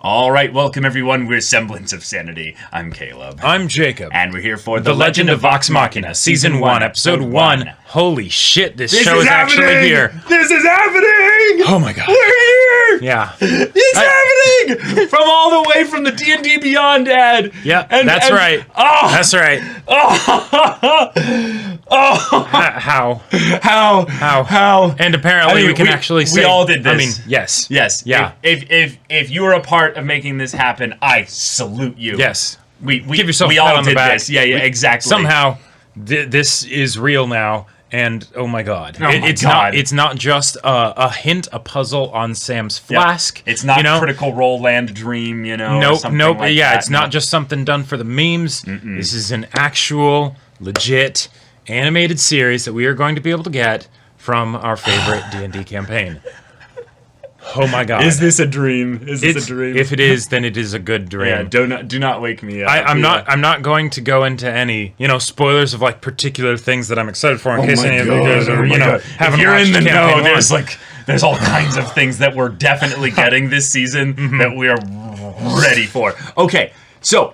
All right, welcome everyone. We're Semblance of Sanity. I'm Caleb. I'm Jacob. And we're here for The Legend of Vox Machina, Season 1, Episode 1. Holy shit, this show is actually here. This is happening! Oh my god. We're here! Yeah. It's happening! From all the way from the D&D Beyond ad. Yeah, that's right. Oh! That's right. Oh! Oh! How? And apparently we can actually say... We all did this. I mean, yes. Yes. Yeah. If you were a part of making this happen, I salute you. Yes. We give yourself we a pat all on the did back. this. Yeah, exactly. Somehow, this is real now. And oh my god, It's not just a hint, a puzzle on Sam's flask. Yeah. It's not Critical Role Land Dream, Nope. Like yeah, that. it's not just something done for the memes. Mm-mm. This is an actual, legit animated series that we are going to be able to get from our favorite D&D campaign. Oh my god. Is this a dream? Is this a dream? If it is, then it is a good dream. Yeah, do not wake me up. I'm not going to go into any, spoilers of like particular things that I'm excited for in case any of you guys are, haven't if you're watched in the know, campaign there's all kinds of things that we're definitely getting this season that we are ready for. Okay, so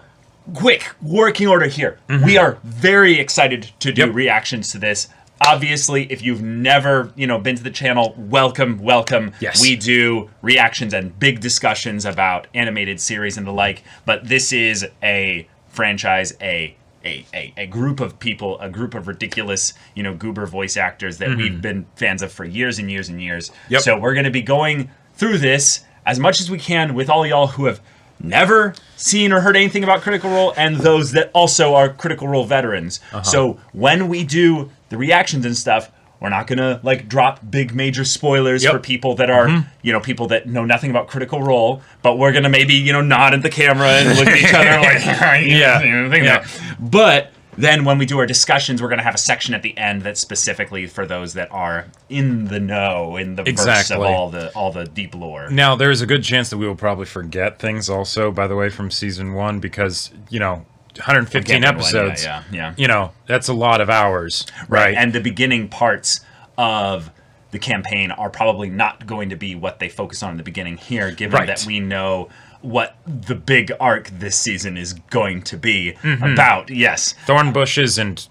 quick working order here. We are very excited to do reactions to this. Obviously, if you've never, been to the channel, welcome. Yes. We do reactions and big discussions about animated series and the like, but this is a franchise, a group of people, a group of ridiculous, goober voice actors that we've been fans of for years and years and years. Yep. So we're going to be going through this as much as we can with all y'all who have never seen or heard anything about Critical Role and those that also are Critical Role veterans. So when we do the reactions and stuff, we're not gonna drop big major spoilers for people that are people that know nothing about Critical Role, but we're gonna maybe nod at the camera and look at each other like But then when we do our discussions, we're going to have a section at the end that's specifically for those that are in the know, in the verse of all the deep lore. Now, there's a good chance that we will probably forget things also, by the way, from Season 1, because, 115 episodes, that's a lot of hours. Right. And the beginning parts of the campaign are probably not going to be what they focus on in the beginning here, given that we know what the big arc this season is going to be about. Yes. Thorn bushes and,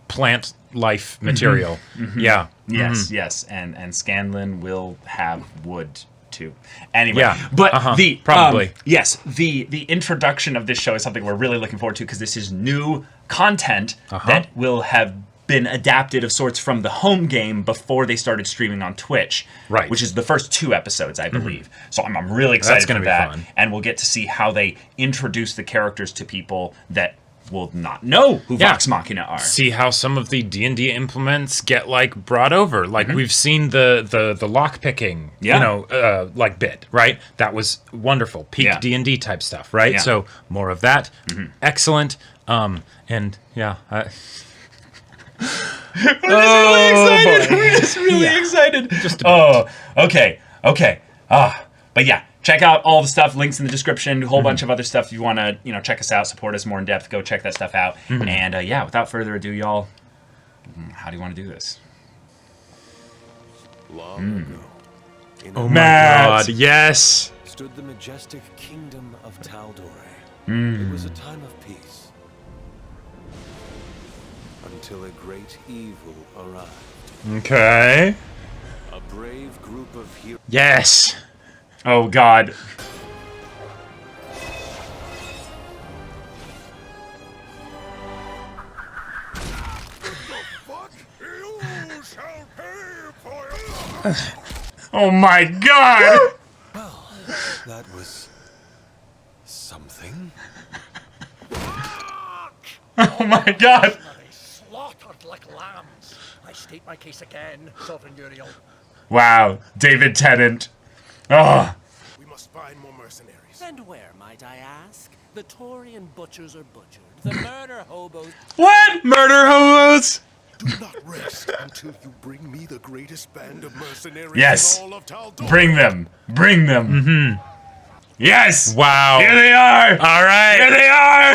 plant life material. Yeah. Yes. And Scanlan will have wood too. Anyway. Yeah. But probably. The introduction of this show is something we're really looking forward to because this is new content that will have been adapted of sorts from the home game before they started streaming on Twitch, right? Which is the first 2 episodes, I believe. So I'm really excited for that, fun. And we'll get to see how they introduce the characters to people that will not know who Vox Machina are. See how some of the D&D implements get brought over. We've seen the lock picking, bit, right? That was wonderful, peak D&D type stuff, right? Yeah. So more of that, excellent. And yeah. We're just really excited. Just okay. But yeah, check out all the stuff. Links in the description. A whole bunch of other stuff. If you want to, check us out, support us more in depth, go check that stuff out. And without further ado, y'all, how do you want to do this? Long ago, oh my god! Yes. Stood the majestic kingdom of Tal'dorei. It was a time of peace. Until a great evil arrived. Okay. A brave group of heroes. Yes. Oh God. Oh my God. Well, that was something. Oh my God. Slaughtered like lambs. I state my case again, Sovereign Uriel. Wow, David Tennant. Oh. We must find more mercenaries. And where, might I ask? The Taurian butchers are butchered. The murder hobos... What? Murder hobos? Do not rest until you bring me the greatest band of mercenaries yes. in all of Tal'dorei. Bring them. Yes. Wow. Here they are. All right. Here they are.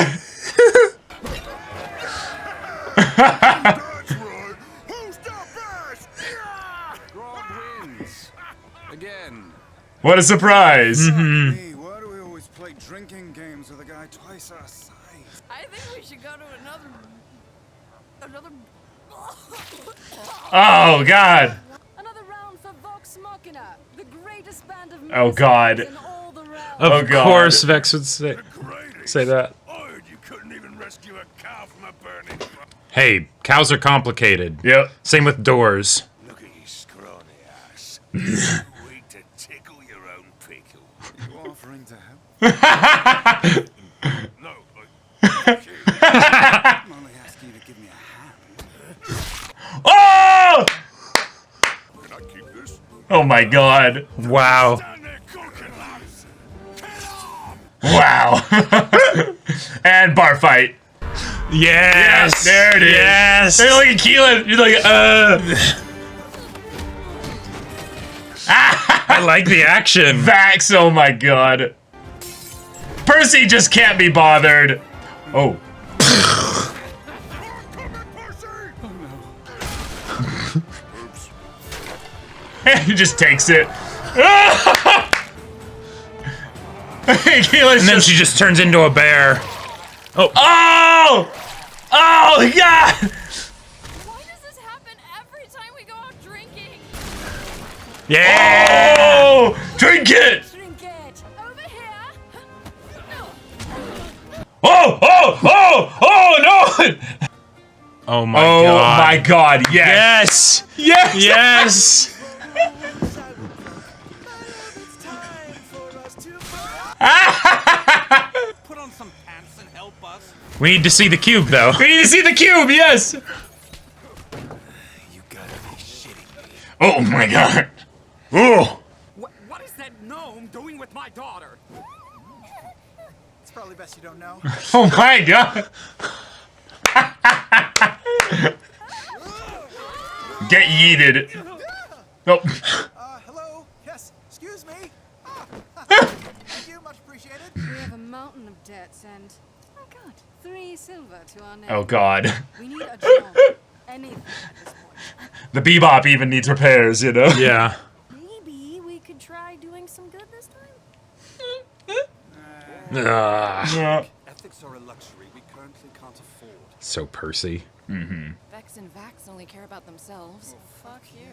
Who's the best? Grog wins. Again. What a surprise. Hey, what do we play drinking games with a guy twice our size. I think we should go to another Oh God. another round for Vox Machina, the greatest band of Oh God. in all the realms. Of God. course, Vex would say that. I heard you couldn't even rescue a cow from a burning. Hey, cows are complicated. Yep. Same with doors. Look at you scrawny ass. Wait to tickle your own pickle. You offering to help? No, I'm only asking you to give me a hand. Oh! can I keep this? Oh my God. Wow. Down there cooking, lads. Wow. And bar fight. Yes. There it is. Yes. Hey, look at Keelan. You're like, I like the action. Vax. Oh my God. Percy just can't be bothered. Oh. He just takes it. Keelan's And then just, she just turns into a bear. oh! Oh God! Why does this happen every time we go out drinking? Yeah. Oh! Drink it! Drink it. Over here. No. Oh! Oh! Oh! Oh no! Oh my Oh god. my God! Yes! Yes. Yes! Yes. Put on some pants and help us. We need to see the cube though. We need to see the cube. Yes! You gotta be shitting me. Oh my God! Oh! What is that gnome doing with my daughter? It's probably best you don't know. Oh my God! Get yeeted. Nope. Hello? Yes, excuse me. Thank you, much appreciated. We have a mountain of debts and, oh God, 3 silver to our name. Oh God. We need a job. Anything at this point. The bebop even needs repairs, you know? Yeah. Maybe we could try doing some good this time? Yeah. Ethics are a luxury we currently can't afford. So Percy. Vex and Vax only care about themselves. Fuck you.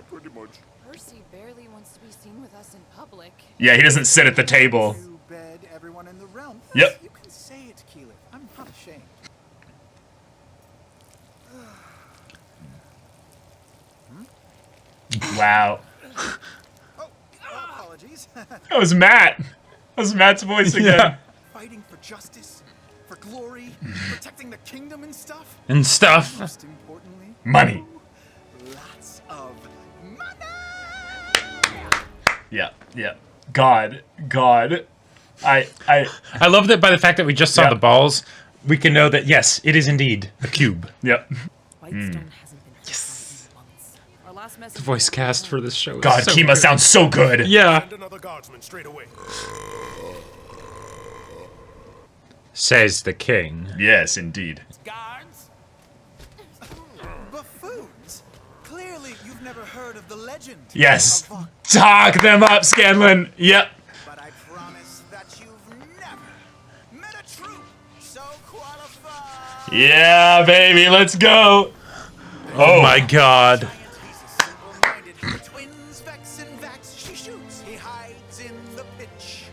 Pretty much. Percy barely wants to be seen with us in public. Yeah, he doesn't sit at the table. You bed everyone in the realm. Yep. You can say it, Keelan. I'm not ashamed. Wow. Oh, apologies. That was Matt. That was Matt's voice again. Fighting for justice, for glory, protecting the kingdom and stuff. And stuff. Most importantly, Money. lots of money. Yeah, yeah. God. I love that by the fact that we just saw Yeah. the balls, we can know that yes, it is indeed a cube. yep. Whitestone hasn't been yes. Months. Our last message The voice cast for this show is God, so Kima good. sounds so good. Yeah. Send another guardsman straight away. Says the king. Yes, indeed. Guards? Buffoons. Clearly, you've never heard of the legend. Yes. of Vox. Talk them up, Scanlan. Yep. But I promise that you've never met a troop so qualified. Yeah, baby, let's go. Oh my god. He's a simple-minded twins, Vex and Vax. She shoots, he hides in the pitch.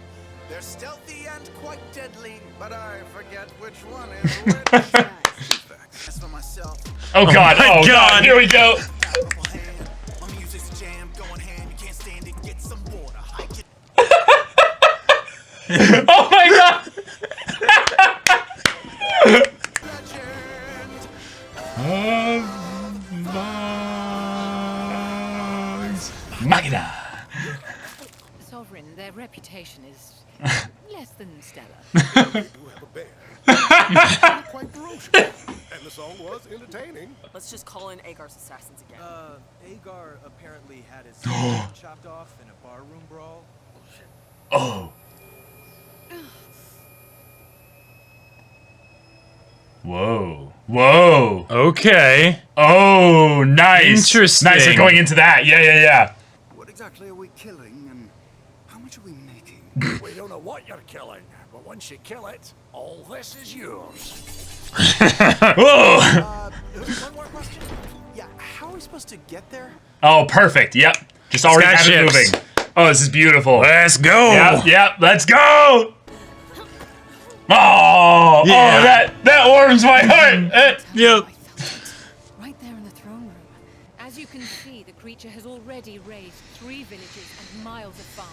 They're stealthy and quite deadly, but I forget which one is which. As for myself, Oh God. my Oh God. God. Here we go. double hand. My music's jam, going hand. You can't stand it, get some water. Hike it. Oh my God. Legend. Manga. Sovereign, their reputation is less than stellar. You have a bear. Quite ferocious. And the song was entertaining. Let's just call in Agar's assassins again. Agar apparently had his head chopped off in a barroom brawl. Oh. Whoa. Whoa. Okay. Oh, nice. Interesting. Nice. We're going into that. Yeah. What exactly are we killing, and how much are we making? We don't know what you're killing, but once you kill it, all this is yours. Whoa! One more question. Yeah, how are we supposed to get there? Oh, perfect. Yep. Just already have it Skyships. moving. Oh, this is beautiful. Let's go. Yep. Let's go. Oh, Yeah. that warms my heart. Yep. Right there in the throne room. As you can see, the creature has already razed 3 villages and miles of farm.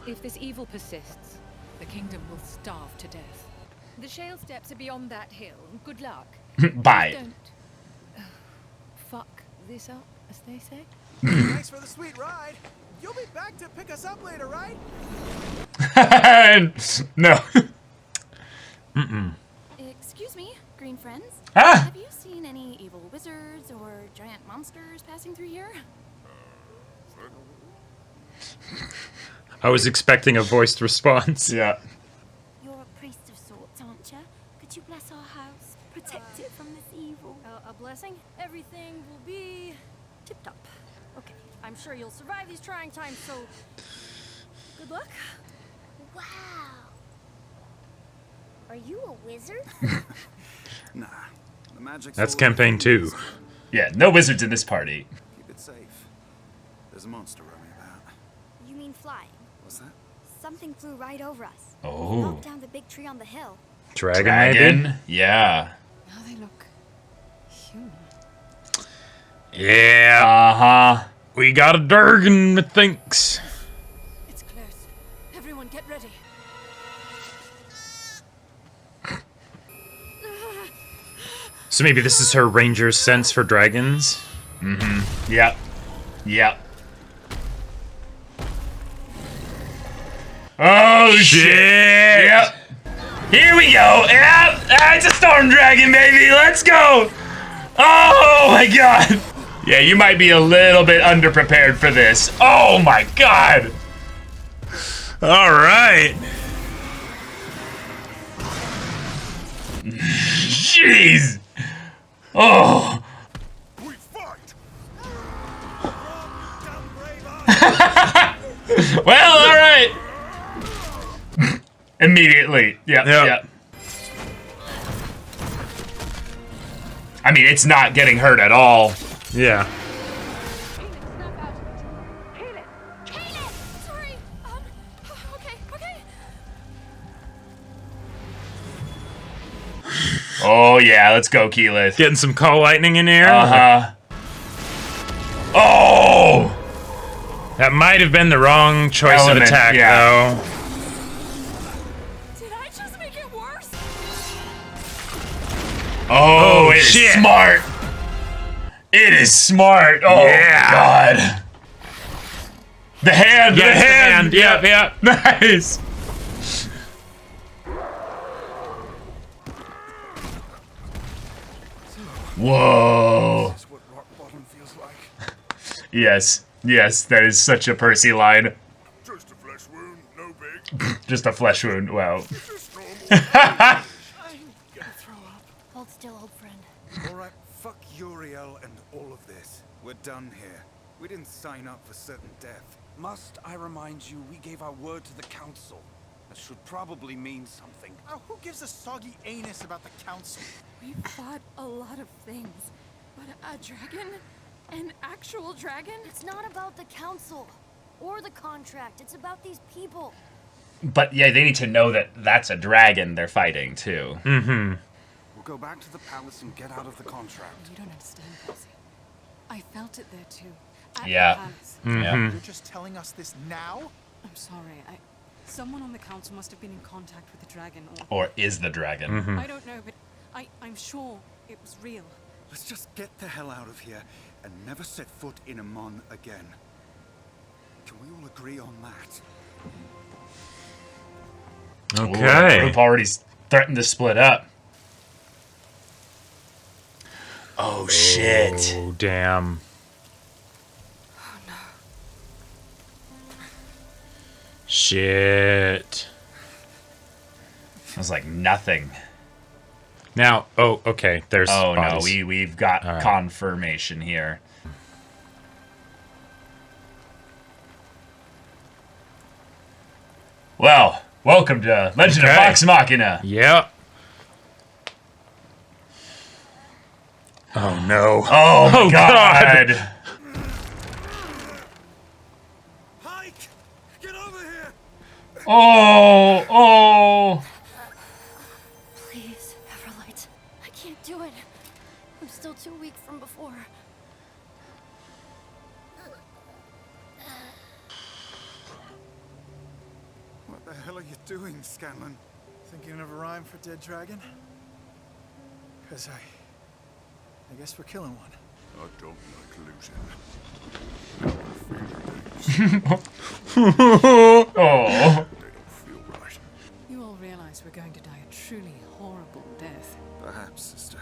If this evil persists, the kingdom will starve to death. The shale steps are beyond that hill. Good luck. Bye. Don't fuck this up, as they say. Thanks for the sweet ride. You'll be back to pick us up later, right? No. Excuse me, green friends. Ah. Have you seen any evil wizards or giant monsters passing through here? I was expecting a voiced response. Yeah. You're a priest of sorts, aren't you? Could you bless our house, protect it from this evil? A blessing? Everything will be tip-top. Okay, I'm sure you'll survive these trying times, so good luck. Wow. Are you a wizard? Nah. The magic's That's all campaign over 2. this. Yeah, no wizards in this party. Keep it safe. There's a monster roaming about. You mean flying? What's that? Something flew right over us. Oh. Knocked down the big tree on the hill. Dragon, maybe? Dragon? Yeah. Now they look human. Yeah. Uh-huh. We got a dragon, methinks. It's close. Everyone get ready. So maybe this is her ranger's sense for dragons? Yep. Yep. Oh, shit. Yep. Here we go. Yep. It's a storm dragon, baby. Let's go. Oh, my God. Yeah, you might be a little bit underprepared for this. Oh, my God. All right. Jeez. Oh. We fight! Well, all right. Immediately. Yep. Yep. I mean, it's not getting hurt at all. Yeah. Sorry. Okay. Oh, yeah. Let's go, Keyleth. Getting some call lightning in here. Uh-huh. Oh! That might have been the wrong choice of attack, though. Did I just make it worse? Oh, it's smart. It is smart. Oh, Yeah. God. The hand. Yeah, the hand. Yep. Nice. Whoa. That's what rock bottom feels like. Yes. Yes, that is such a Percy line. Just a flesh wound, no big. Just a flesh wound. Wow. Just normal. I'm gonna throw up. Hold still, old friend. All right, fuck Uriel and all of this. We're done here. We didn't sign up for certain death. Must I remind you, we gave our word to the council. That should probably mean something. Oh, who gives a soggy anus about the council? We fought a lot of things, but a dragon? An actual dragon? It's not about the council or the contract. It's about these people. But yeah, they need to know that that's a dragon they're fighting too. Mm-hmm. We'll go back to the palace and get out of the contract. You don't understand, Percy. I felt it there too. At Yeah. the palace. Yeah. You're just telling us this now? I'm sorry. Someone on the council must have been in contact with the dragon, or Or is the dragon. I don't know, but I'm sure it was real. Let's just get the hell out of here and never set foot in Amon again. Can we all agree on that? Ooh, the Okay. group already threatened to split up. Oh, shit. Oh, damn. Shit. It was like nothing. Now, oh, okay. There's Oh, bodies. no, we've got All right. confirmation here. Well, welcome to Legend of Vox Machina. Yep. Oh no. Oh, God. Hike! Get over here! Oh. Please, Everlight. I can't do it. I'm still too weak from before. What the hell are you doing, Scanlan? Thinking of a rhyme for dead dragon? Because I guess we're killing one. I don't like losing. Oh. They don't feel right. You all realize we're going to die a truly horrible death. Perhaps, sister.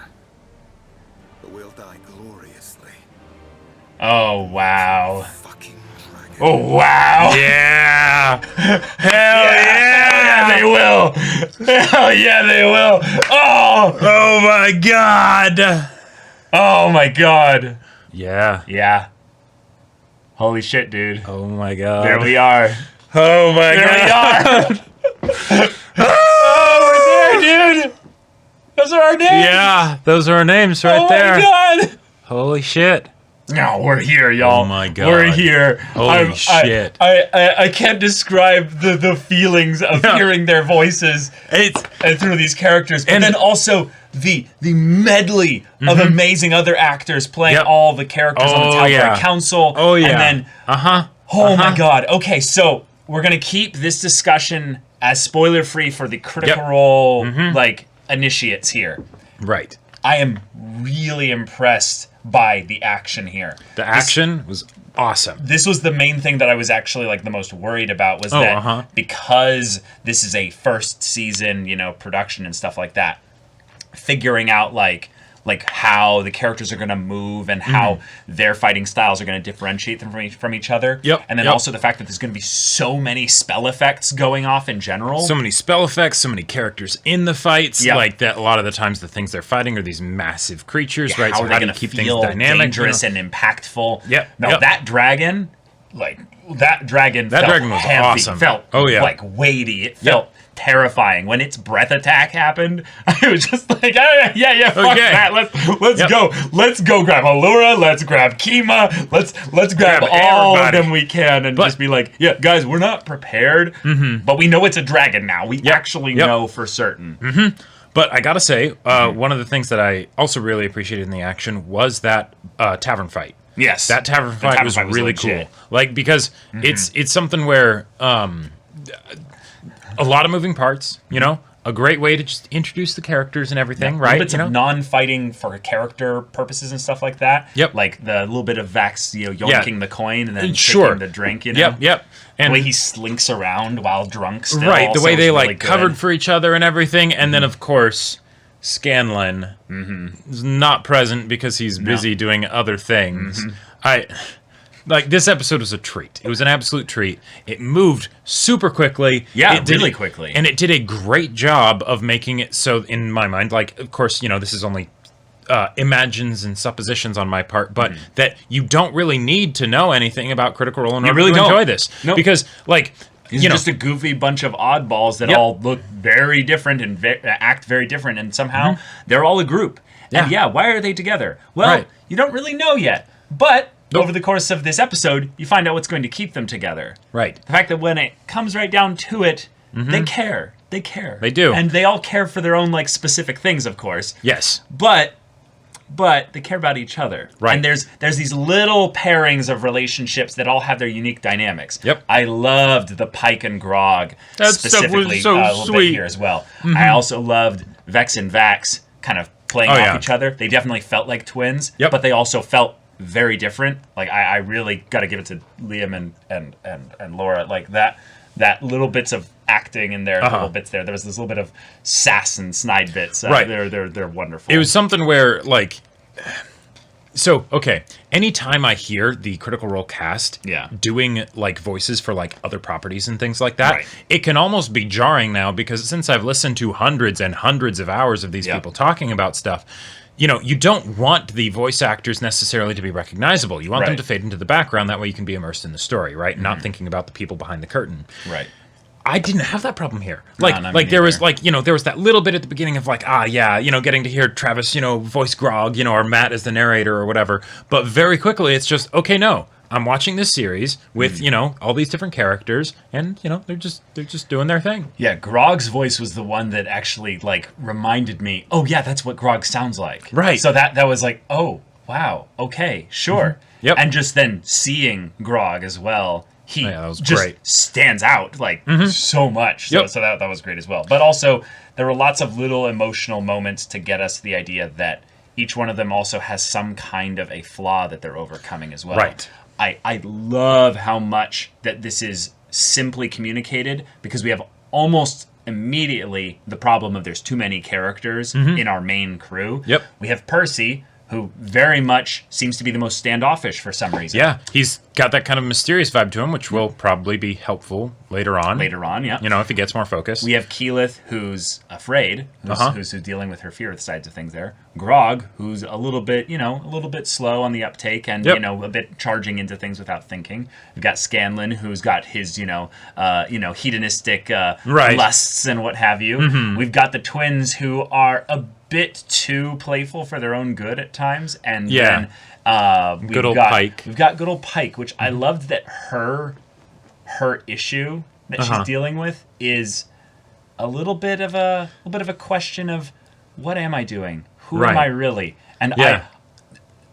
But we'll die gloriously. Oh, wow. Fucking dragon. Oh, wow. Yeah. Hell yeah, they will. Hell yeah, they will. Oh my god. Oh, my God. Yeah. Yeah. Holy shit, dude. Oh my god. There we are. Oh my There god. we are. Oh, we're there, dude. Those are our names. Yeah, those are our names right there. Oh, my God. Holy shit. No, we're here, y'all. Oh my god. We're here. Holy shit. I can't describe the feelings of hearing their voices and through these characters. But then also the medley of amazing other actors playing all the characters on the Tal'dorei Council. Oh yeah. And then my god. Okay, so we're gonna keep this discussion as spoiler free for the Critical Role like initiates here. Right. I am really impressed by the action here. The action was awesome. This was the main thing that I was actually like the most worried about was that because this is a first season, production and stuff like that, figuring out like how the characters are going to move and how their fighting styles are going to differentiate them from each other. Yep. And then also the fact that there's going to be so many spell effects going off in general. So many spell effects, so many characters in the fights. Yep. Like that, a lot of the times the things they're fighting are these massive creatures, right? How So are they going to keep feel things dynamic, dangerous and impactful? Yep. No, that dragon, that dragon was heavy, awesome. Felt like weighty. It felt terrifying. When its breath attack happened, I was just like, yeah, fuck that. Let's go grab Allura, let's grab Kima, let's grab all everybody. of them we can and just be like, yeah, guys, we're not prepared, but we know it's a dragon now. We actually know for certain. But I gotta say, one of the things that I also really appreciated in the action was that tavern fight. Yes. That tavern fight was really cool. Like, because it's something where a lot of moving parts, a great way to just introduce the characters and everything, right? Bits of non-fighting for character purposes and stuff like that. Yep. Like the little bit of Vax, yoinking the coin and then Sure. taking the drink, Yep. And the way he slinks around while drunk still. Right, the way they really covered for each other and everything. And then, of course, Scanlan is not present because he's busy doing other things. This episode was a treat. It was an absolute treat. It moved super quickly. Yeah, really quickly. And it did a great job of making it so, in my mind, of course, this is only imagines and suppositions on my part, but that you don't really need to know anything about Critical Role in order to enjoy this. Nope. Because, It's just a goofy bunch of oddballs that all look very different and act very different, and somehow they're all a group. And why are they together? Well, you don't really know yet, but over the course of this episode, you find out what's going to keep them together. Right. The fact that when it comes right down to it, they care. They care. They do. And they all care for their own specific things, of course. Yes. But they care about each other. Right. And there's these little pairings of relationships that all have their unique dynamics. Yep. I loved the Pike and Grog That stuff specifically was so a little sweet. bit here as well. I also loved Vex and Vax kind of playing off each other. They definitely felt like twins, but they also felt very different. I really got to give it to Liam and Laura. That little bits of acting in there, little bits there. There was this little bit of sass and snide bits. Right. They're wonderful. It was something where anytime I hear the Critical Role cast doing voices for other properties and things like that, it can almost be jarring now, because since I've listened to hundreds and hundreds of hours of these people talking about stuff, you don't want the voice actors necessarily to be recognizable. You want them to fade into the background. That way you can be immersed in the story, right? Not thinking about the people behind the curtain. Right. I didn't have that problem here. not Like me there was neither. like, there was that little bit at the beginning of like, getting to hear Travis, voice Grog, or Matt as the narrator or whatever. But very quickly it's just, okay, no, I'm watching this series with, all these different characters and, they're just doing their thing. Yeah, Grog's voice was the one that actually like reminded me, oh yeah, that's what Grog sounds like. Right. So that was like, oh, wow, okay, sure. Yep. And just then seeing Grog as well, he that was just great. stands out like so much. Yep. So that was great as well. But also there were lots of little emotional moments to get us the idea that each one of them also has some kind of a flaw that they're overcoming as well. Right. I love how much that this is simply communicated, because we have almost immediately the problem of there's too many characters in our main crew. Yep. We have Percy, who very much seems to be the most standoffish for some reason. Yeah, he's got that kind of mysterious vibe to him, which will probably be helpful later on. Yeah. If he gets more focus. We have Keyleth, who's afraid, who's dealing with her fear sides of things there. Grog, who's a little bit slow on the uptake and, a bit charging into things without thinking. We've got Scanlan, who's got his, hedonistic lusts and what have you. We've got the twins, who are a bit too playful for their own good at times. And then good old Pike. We've got good old Pike, which I loved that her issue that she's dealing with is a little bit of a question of, what am I doing? Who am I really? And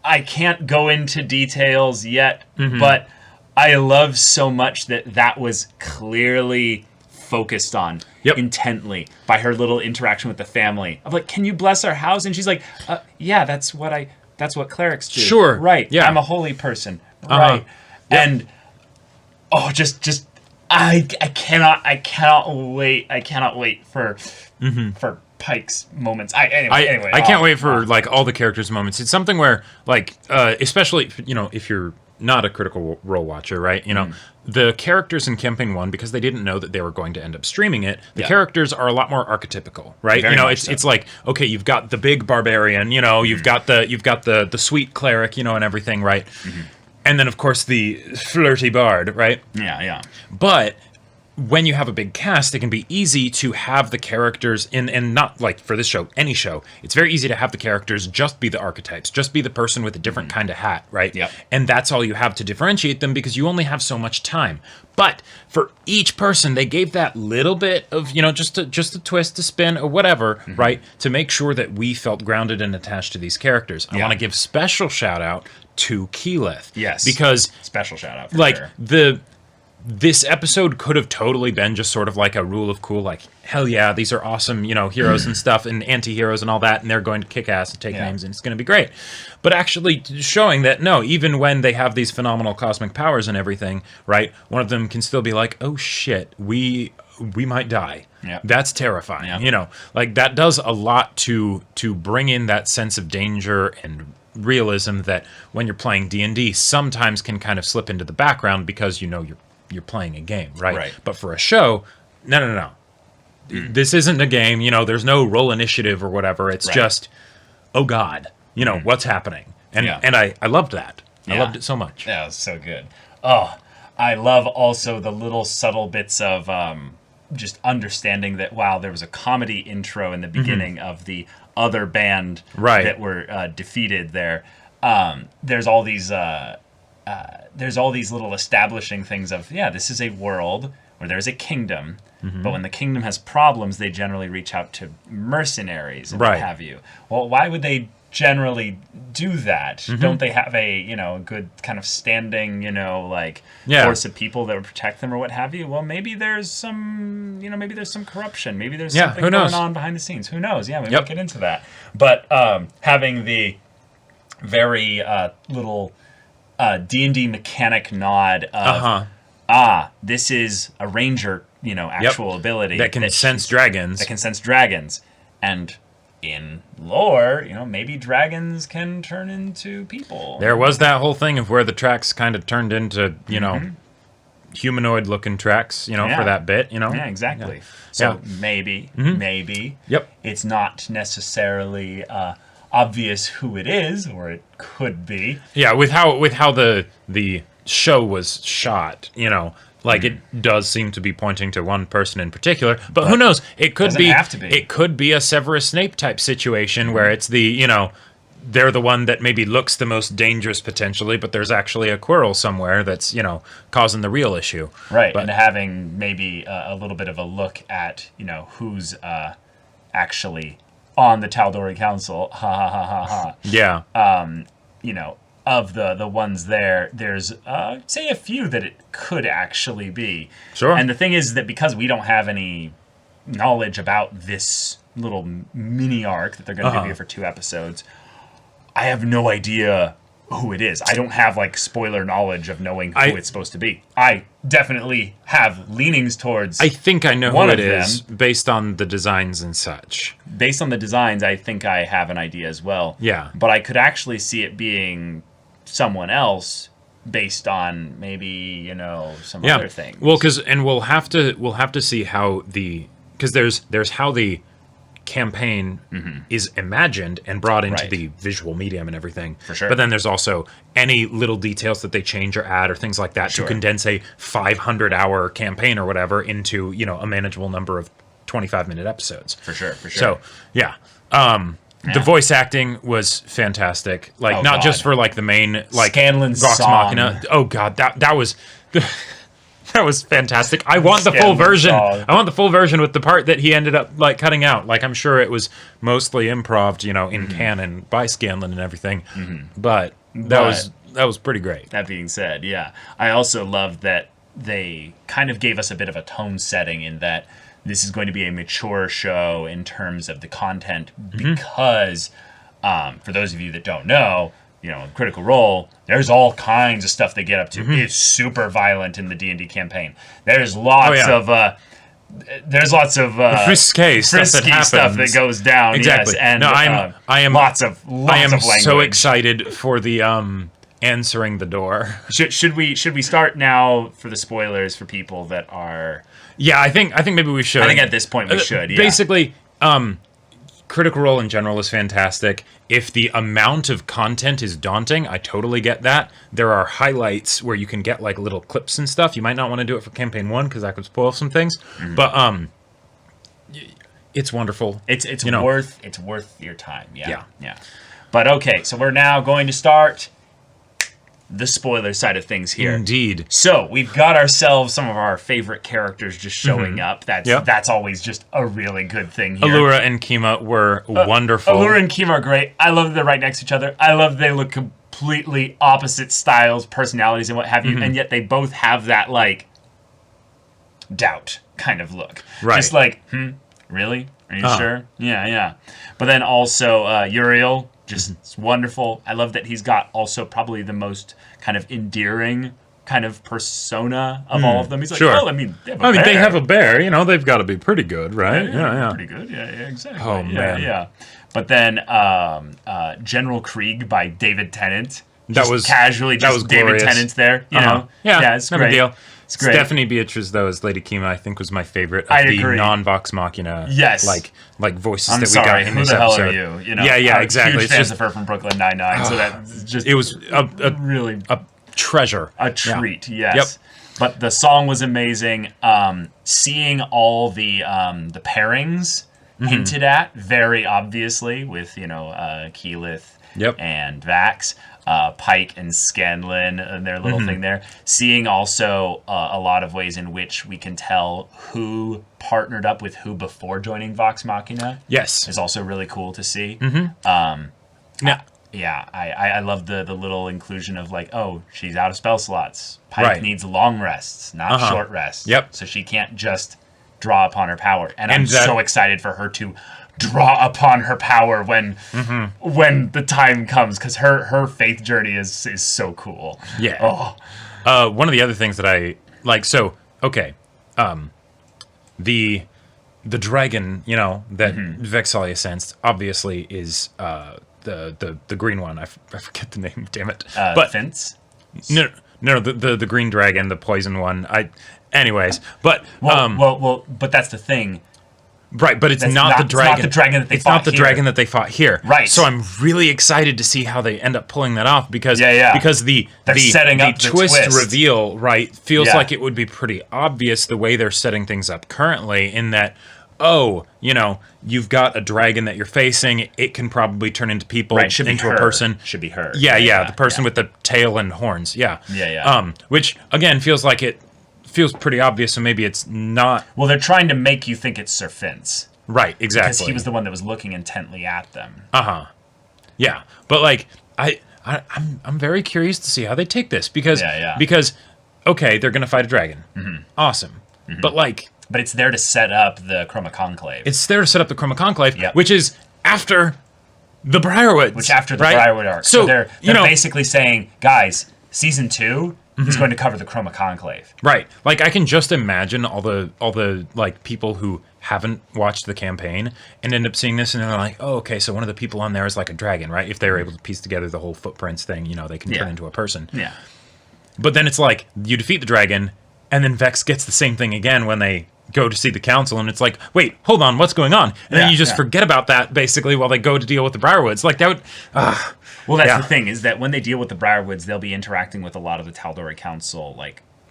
I can't go into details yet, but I love so much that was clearly focused on intently by her little interaction with the family of like, can you bless our house? And she's like, yeah, that's what clerics do. Sure. Right. Yeah. I'm a holy person. Right. And I cannot wait for Pike's moments. I can't wait for like all the characters' moments. It's something where like especially if you're not a Critical Role watcher, right? The characters in Campaign 1, because they didn't know that they were going to end up streaming it, the characters are a lot more archetypical, right? Very much so. It's like, okay, you've got the big barbarian, you've got the sweet cleric, and everything, right? And then of course the flirty bard, right? Yeah. But when you have a big cast, it can be easy to have the characters and not like for this show, any show, it's very easy to have the characters just be the archetypes, just be the person with a different kind of hat, right? Yep. And that's all you have to differentiate them, because you only have so much time. But for each person, they gave that little bit of, just a twist, a spin, or whatever, right? To make sure that we felt grounded and attached to these characters. I want to give special shout out to Keyleth. Yes. Because special shout out for like sure. This episode could have totally been just sort of like a rule of cool, like, hell yeah, these are awesome, heroes and stuff, and anti-heroes and all that, and they're going to kick ass and take names, and it's going to be great. But actually showing that, no, even when they have these phenomenal cosmic powers and everything, right, one of them can still be like, oh shit, we might die. Yeah. That's terrifying, Like, that does a lot to bring in that sense of danger and realism that when you're playing D&D sometimes can kind of slip into the background, because you're playing a game, right? But for a show, no. This isn't a game, there's no roll initiative or whatever. It's just, oh God, what's happening? And I loved that. I loved it so much. Yeah, it was so good. Oh, I love also the little subtle bits of just understanding that, wow, there was a comedy intro in the beginning of the other band that were defeated there. There's all these little establishing things of, this is a world where there's a kingdom, but when the kingdom has problems, they generally reach out to mercenaries and what have you. Well, why would they generally do that? Don't they have a good kind of standing force of people that would protect them or what have you? Well, maybe there's some corruption, maybe there's something going on behind the scenes. Who knows? Yeah, maybe we'll get into that. But having the very little D&D mechanic nod of this is a ranger, actual ability that can sense dragons. And in lore, maybe dragons can turn into people. There was that whole thing of where the tracks kind of turned into, humanoid looking tracks, for that bit, Yeah, exactly. So maybe it's not necessarily obvious who it is, or it could be. Yeah, with how the show was shot, Like it does seem to be pointing to one person in particular, but who knows? It could be. Have to be. It could be a Severus Snape type situation where it's the they're the one that maybe looks the most dangerous potentially, but there's actually a Quirrell somewhere that's causing the real issue. Right, but, and having maybe a little bit of a look at who's actually on the Tal'dorei Council. Ha ha ha ha ha. Yeah. Of the ones there's say a few that it could actually be. Sure. And the thing is that because we don't have any knowledge about this little mini arc that they're going to do here for 2 episodes, I have no idea who it is. I don't have spoiler knowledge of knowing who it's supposed to be. I definitely have leanings towards. I think I know who it is based on the designs and such. Based on the designs, I think I have an idea as well. Yeah. But I could actually see it being someone else based on maybe some other things. Well, we'll have to see how because there's how the campaign is imagined and brought into the visual medium and everything. For sure. But then there's also any little details that they change or add or things like that to condense a 500-hour campaign or whatever into a manageable number of 25-minute episodes. For sure. So yeah. The voice acting was fantastic. Not just for the main Scanlan's Vox song. Machina. Oh god, that was that was fantastic. I want the full version. I want the full version with the part that he ended up cutting out. I'm sure it was mostly improv, in canon by Scanlan and everything. But that was pretty great. That being said, yeah. I also loved that they kind of gave us a bit of a tone setting in that this is going to be a mature show in terms of the content because, for those of you that don't know, Critical Role, there's all kinds of stuff they get up to. It's super violent in the D&D campaign. There's lots of risque stuff that goes down. Exactly. Yes, and I am lots of language. So excited for the answering the door. Should we start now for the spoilers for people that are? Yeah, I think maybe we should. I think at this point we should. Yeah. Basically, Critical Role in general is fantastic. If the amount of content is daunting, I totally get that. There are highlights where you can get little clips and stuff. You might not want to do it for campaign 1 because that could spoil some things. But it's wonderful. It's worth your time. Yeah. But okay, so we're now going to start the spoiler side of things here. Indeed. So we've got ourselves some of our favorite characters just showing up. That's always just a really good thing here. Allura and Kima were wonderful. Allura and Kima are great. I love that they're right next to each other. I love they look completely opposite styles, personalities, and what have you, and yet they both have that doubt kind of look. Right. Just really? Are you sure? Yeah. But then also Uriel. Just wonderful. I love that he's got also probably the most kind of endearing kind of persona of all of them. He's like, sure. Well, they have a bear. They've got to be pretty good, right? Yeah. Pretty good. Yeah, exactly. Oh, man. Yeah. But then General Krieg by David Tennant. That was casually just was David glorious. Tennant's there. You know? Yeah, it's no great. big deal. It's great. Stephanie Beatriz, though, as Lady Kima, I think was my favorite of the non-Vox Machina voices that we got in this episode. Who the hell are you? Yeah, exactly. Huge fans of her from Brooklyn Nine-Nine, so that's just... It was really... a treasure. A treat, yes. Yep. But the song was amazing. Seeing all the pairings hinted at, very obviously, with, Keyleth and Vax. Pike and Scanlan and their little thing there. Seeing also a lot of ways in which we can tell who partnered up with who before joining Vox Machina. Yes. Is also really cool to see. Yeah. I love the little inclusion of she's out of spell slots. Pike needs long rests, not short rests. Yep. So she can't just draw upon her power. And I'm so excited for her to draw upon her power when the time comes, because her faith journey is so cool. Yeah. One of the other things that I like, the dragon, that Vexalia sensed obviously is the green one. I forget the name, damn it. But Fence? No, the green dragon, the poison one. Anyways, but but that's the thing. Right, but it's not the dragon. It's not the dragon that they It's fought not the here. dragon that they fought here. Right. So I'm really excited to see how they end up pulling that off because because the setting up the twist twist. reveal, right, feels Yeah. like it would be pretty obvious the way they're setting things up currently in that, oh, you know, you've got a dragon that you're facing, it can probably turn into people, Right, should be into her. a person. Should be her. Yeah, the person with the tail and horns. Yeah. Which again feels like it feels pretty obvious, so maybe it's not. Well, they're trying to make you think it's Sir Fin's. Right, exactly. Because he was the one that was looking intently at them. Yeah, but like I'm very curious to see how they take this because okay, they're gonna fight a dragon. Awesome, but it's there to set up the Chroma Conclave. It's there to set up the Chroma Conclave, which is after the Briarwoods. Briarwood arc. So they're basically saying, guys, season 2 is going to cover the Chroma Conclave. Right. Like I can just imagine all the like people who haven't watched the campaign and end up seeing this and they're like, oh, okay, so one of the people on there is like a dragon, right? If they're able to piece together the whole footprints thing, you know, they can turn into a person. Yeah. But then it's like you defeat the dragon and then Vex gets the same thing again when they go to see the council and it's like, wait, hold on, what's going on? And then you just forget about that basically while they go to deal with the Briarwoods. Like that would well, that's the thing, is that when they deal with the Briarwoods, they'll be interacting with a lot of the Tal'dorei Council,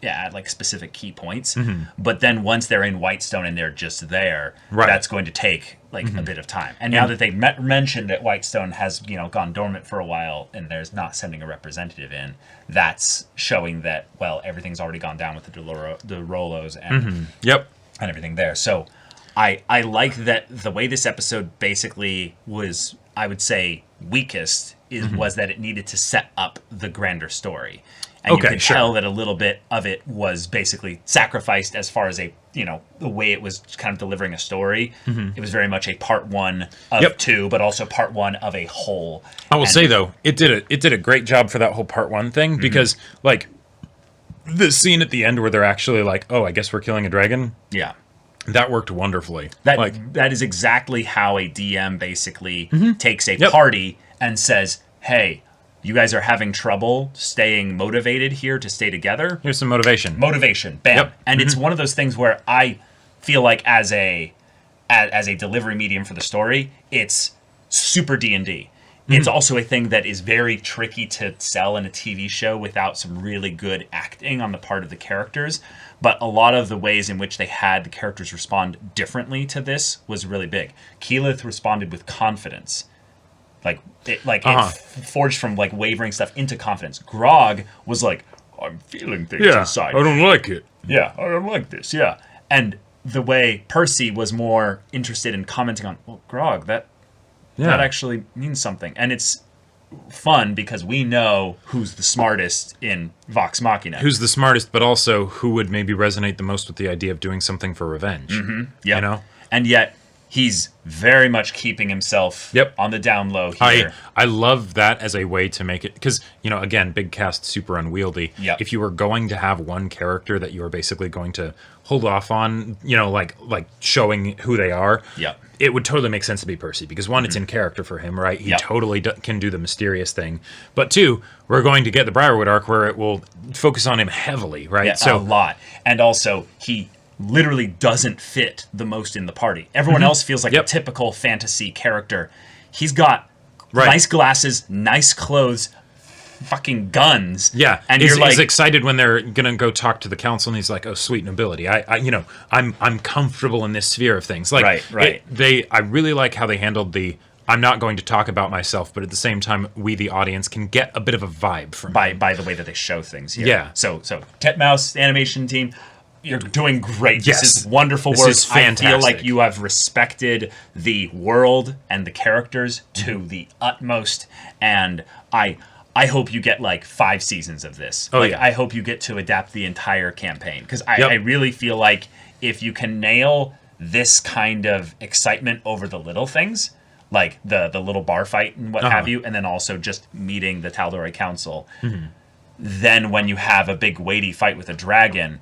at specific key points. But then once they're in Whitestone and they're just there, that's going to take a bit of time. And now that they mentioned that Whitestone has gone dormant for a while and there's not sending a representative in, that's showing that everything's already gone down with the Rolos and and everything there. So I like that the way this episode basically was, I would say, weakest was that it needed to set up the grander story. And you could tell that a little bit of it was basically sacrificed as far as the way it was kind of delivering a story. It was very much a part 1 of 2, but also part 1 of a whole. I will say though, it did a great job for that whole part 1 thing because like the scene at the end where they're actually like, oh, I guess we're killing a dragon. Yeah. That worked wonderfully. That is exactly how a DM basically takes a party and says, hey, you guys are having trouble staying motivated here to stay together. Here's some motivation. Motivation, bam. And it's one of those things where I feel like as a delivery medium for the story, it's super D&D. It's also a thing that is very tricky to sell in a TV show without some really good acting on the part of the characters. But a lot of the ways in which they had the characters respond differently to this was really big. Keyleth responded with confidence. It forged from wavering stuff into confidence. Grog was like, I'm feeling things inside. I don't like it. Yeah, I don't like this. Yeah. And the way Percy was more interested in commenting on, well, Grog, that actually means something. And it's fun because we know who's the smartest in Vox Machina. Who's the smartest, but also who would maybe resonate the most with the idea of doing something for revenge. You know? And yet he's very much keeping himself on the down low here. I love that as a way to make it, because, again, big cast, super unwieldy. If you were going to have one character that you were basically going to hold off on, like showing who they are, it would totally make sense to be Percy, because one, it's in character for him, right? He totally can do the mysterious thing. But two, we're going to get the Briarwood arc where it will focus on him heavily, right? Yeah, a lot. And also, he literally doesn't fit the most in the party. Everyone else feels like a typical fantasy character. He's got nice glasses, nice clothes, fucking guns. Yeah, and he's excited when they're gonna go talk to the council, and he's like, "Oh, sweet nobility, I'm comfortable in this sphere of things." Like, I really like how they handled the. I'm not going to talk about myself, but at the same time, we, the audience, can get a bit of a vibe from by the way that they show things here. Yeah. So Titmouse animation team, you're doing great. Yes. This is wonderful work. This is fantastic. I feel like you have respected the world and the characters to the utmost, and I hope you get 5 seasons of this. I hope you get to adapt the entire campaign, because I really feel like if you can nail this kind of excitement over the little things, like the little bar fight and what have you, and then also just meeting the Tal'dorei Council, then when you have a big weighty fight with a dragon,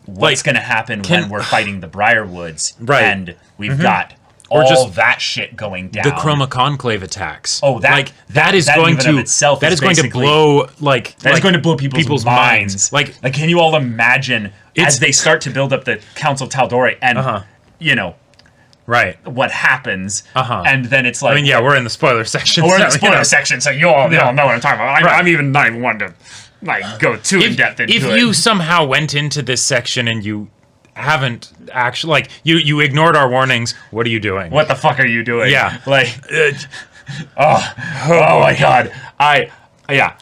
what's going to happen when we're fighting the Briarwoods, and we've got all that shit going down. The Chroma Conclave attacks. Oh, that is going to blow going to blow people's minds. Like, can you all imagine as they start to build up the Council of Tal'dorei and right, what happens, and then it's like, I mean, yeah, we're in the spoiler section. We're in the spoiler section, so you all know what I'm talking about. Right. I'm even not even one to like go too in depth into it. If you somehow went into this section and you haven't actually, like, you ignored our warnings, what are you doing? What the fuck are you doing? Yeah, like, oh my god,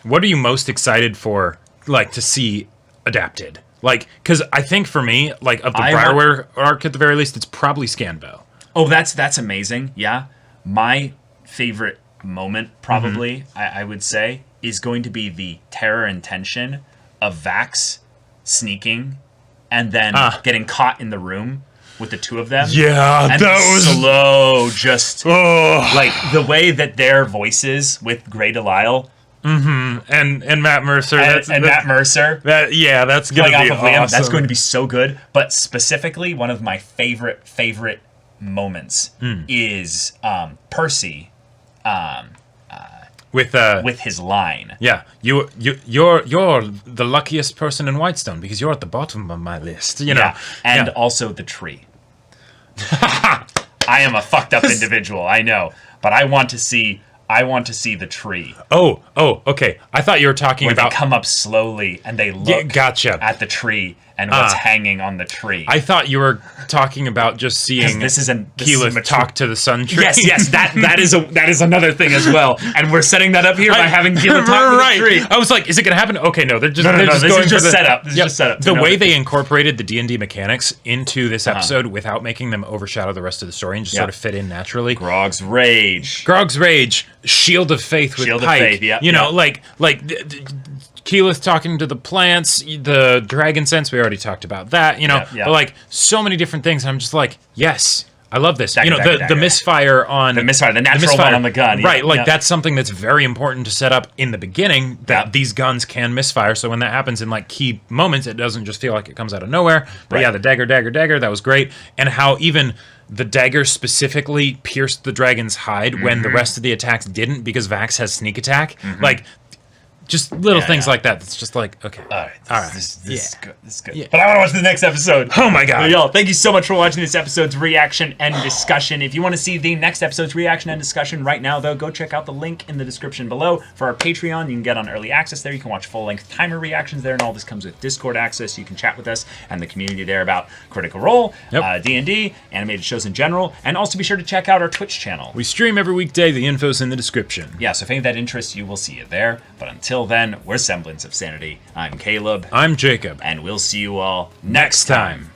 What are you most excited for, like, to see adapted? Like, because I think for me, like, of the Briarware arc at the very least, it's probably Scanbo. Oh, that's amazing. Yeah, my favorite moment probably, I would say, is going to be the terror and tension of Vax sneaking and then getting caught in the room with the two of them. Yeah, and that was slow. Just like the way that their voices with Grey Delisle. And Matt Mercer. Matt Mercer. That's going to be awesome. That's going to be so good. But specifically, one of my favorite moments is Percy with his line. Yeah, you're the luckiest person in Whitestone because you're at the bottom of my list. You know, yeah. And also the tree. I am a fucked up individual, I know, but I want to see the tree. Oh, okay. I thought you were talking about they come up slowly and they look at the tree and what's hanging on the tree. I thought you were talking about just seeing Keyleth talk to the sun tree. Yes, that is another thing as well. And we're setting that up here by having Keyleth talk to the tree. I was like, is it going to happen? Okay, no, they're just this is just set up. This is just set up. The way they incorporated the D&D mechanics into this episode without making them overshadow the rest of the story and just sort of fit in naturally. Grog's Rage, Shield of Faith with Shield Pike. of Faith, yeah. You know, like Keyleth talking to the plants, the dragon sense, we already talked about that, you know, but like so many different things. And I'm just like, yes, I love this. Dagger, the misfire on... The natural one on the gun. Right, that's something that's very important to set up in the beginning, that these guns can misfire, so when that happens in like key moments, it doesn't just feel like it comes out of nowhere. But yeah, the dagger, that was great. And how even the dagger specifically pierced the dragon's hide when the rest of the attacks didn't, because Vax has sneak attack. Like, just little things like that. It's just like, okay. All right. This is good. This is good. Yeah. But I want to watch the next episode. Oh my god. Y'all, thank you so much for watching this episode's reaction and discussion. If you want to see the next episode's reaction and discussion right now, though, go check out the link in the description below for our Patreon. You can get on early access there. You can watch full-length timer reactions there, and all this comes with Discord access. You can chat with us and the community there about Critical Role, D&D, animated shows in general, and also be sure to check out our Twitch channel. We stream every weekday. The info's in the description. Yeah, so if any of that interests you, we'll see you there. But until then, we're Semblance of Sanity. I'm Caleb. I'm Jacob. And we'll see you all next time.